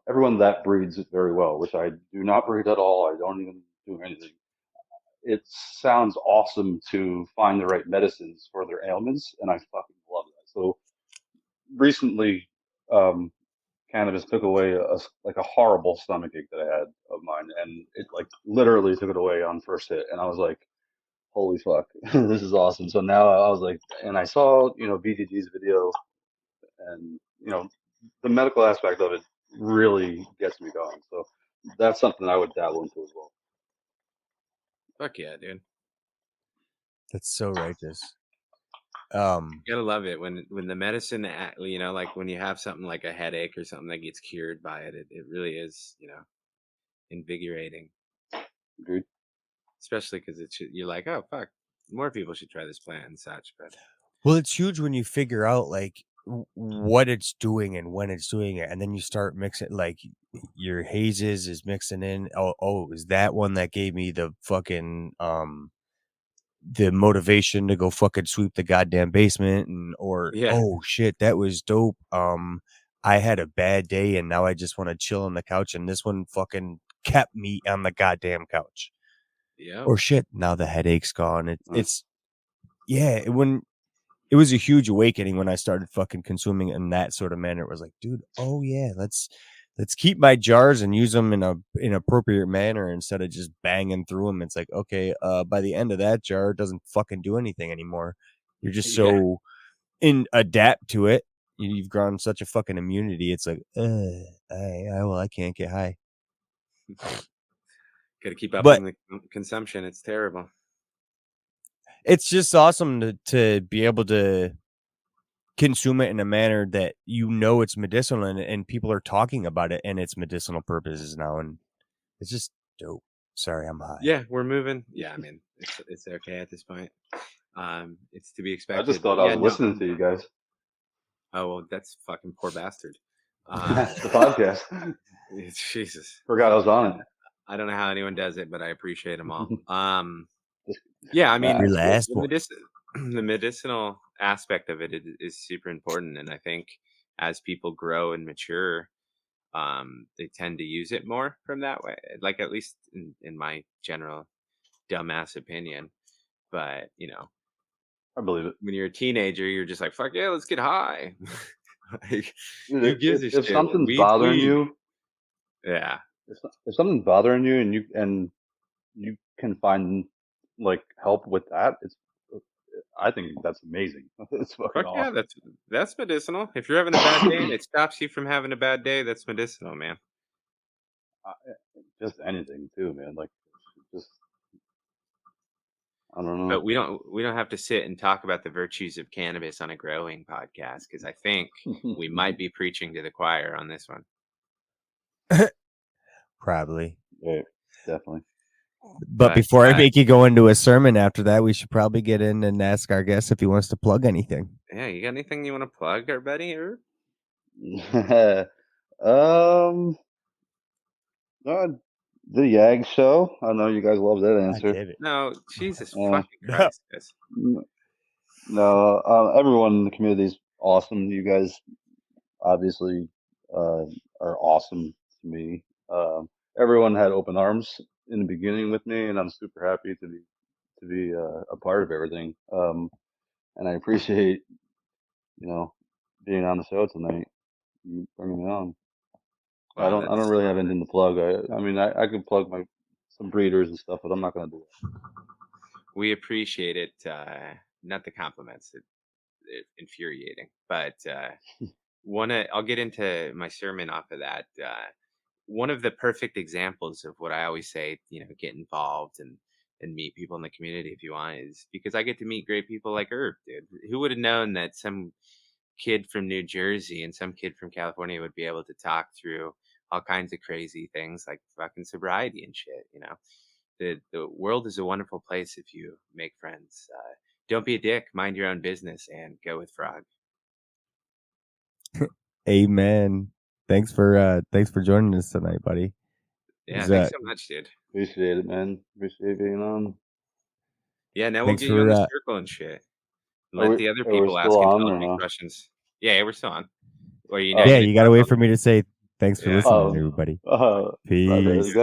everyone that breeds it very well, which I do not breed at all. I don't even do anything. It sounds awesome to find the right medicines for their ailments, and I fucking love that. So recently, um, cannabis took away like a horrible stomach ache that I had of mine, and it like literally took it away on first hit, and I was like, holy fuck, this is awesome. So now I was like, and I saw BTG's video, and the medical aspect of it really gets me going. So that's something I would dabble into as well. Fuck yeah, dude. That's so righteous. You gotta love it when the medicine, like when you have something like a headache or something that gets cured by it. It really is, invigorating. Agreed. Especially because you're like, oh fuck, more people should try this plant and such. But well, it's huge when you figure out like what it's doing and when it's doing it, and then you start mixing like your hazes is mixing in. Oh, is that one that gave me the fucking the motivation to go fucking sweep the goddamn basement or Yeah. oh shit, that was dope. I had a bad day and now I just want to chill on the couch and this one fucking kept me on the goddamn couch. Yeah. Or shit, now the headache's gone. It's when it was a huge awakening when I started fucking consuming it in that sort of manner. It was like, dude, oh yeah, let's keep my jars and use them in an appropriate manner instead of just banging through them. It's like, okay, by the end of that jar, it doesn't fucking do anything anymore. You're just so adapt to it. You've grown such a fucking immunity. It's like, I can't get high. Got to keep up But with the consumption. It's terrible. it's just awesome to be able to consume it in a manner that it's medicinal and people are talking about it and its medicinal purposes now, and it's just dope. Sorry, I'm high. Yeah, we're moving. Yeah, I mean, it's okay at this point. It's to be I expected. just thought I was listening to you guys. Oh well, that's fucking poor bastard. That's the podcast. Jesus, Forgot I was on it. I don't know how anyone does it, but I appreciate them all. Yeah, I mean, Your last one. the medicinal aspect of it is super important, and I think as people grow and mature, they tend to use it more from that way. Like at least in my general dumbass opinion. But I believe it. when you're a teenager, you're just like, fuck yeah, let's get high. Like, Dude, who gives a if shit? something's Weed's bothering weed. you, Yeah. if something's bothering you and you can find like help with that, I think that's amazing. It's fucking Fuck yeah, awesome. that's medicinal. If you're having a bad day and it stops you from having a bad day, that's medicinal, man. Just anything too, man. Like, just I don't know. But we don't have to sit and talk about the virtues of cannabis on a growing podcast because I think we might be preaching to the choir on this one. Probably. Yeah, definitely. But before I make you go into a sermon after that, we should probably get in and ask our guest if he wants to plug anything. Yeah, you got anything you want to plug, our buddy? Or the Yag Show. I know you guys love that answer. No, Jesus fucking Christ, guys. No, everyone in the community is awesome. You guys obviously are awesome to me. Everyone had open arms in the beginning with me, and I'm super happy to be a part of everything. And I appreciate being on the show tonight. You bringing me on. Wow, I don't really have anything to plug. I mean, I could plug some breeders and stuff, but I'm not gonna do it. We appreciate it. Not the compliments. It's infuriating, but I'll get into my sermon off of that. One of the perfect examples of what I always say, get involved and meet people in the community if you want, is because I get to meet great people like Herb, dude. Who would have known that some kid from New Jersey and some kid from California would be able to talk through all kinds of crazy things like fucking sobriety and shit. The world is a wonderful place if you make friends. Don't be a dick, mind your own business, and go with Frog. Amen. Thanks for joining us tonight, buddy. Yeah, thanks so much, dude. Appreciate it, man. Appreciate being on. Yeah, now we'll get you on the circle and shit. Let the other people ask intelligent questions. Yeah, we're still on. Or you gotta wait for me to say thanks for listening, everybody. Peace.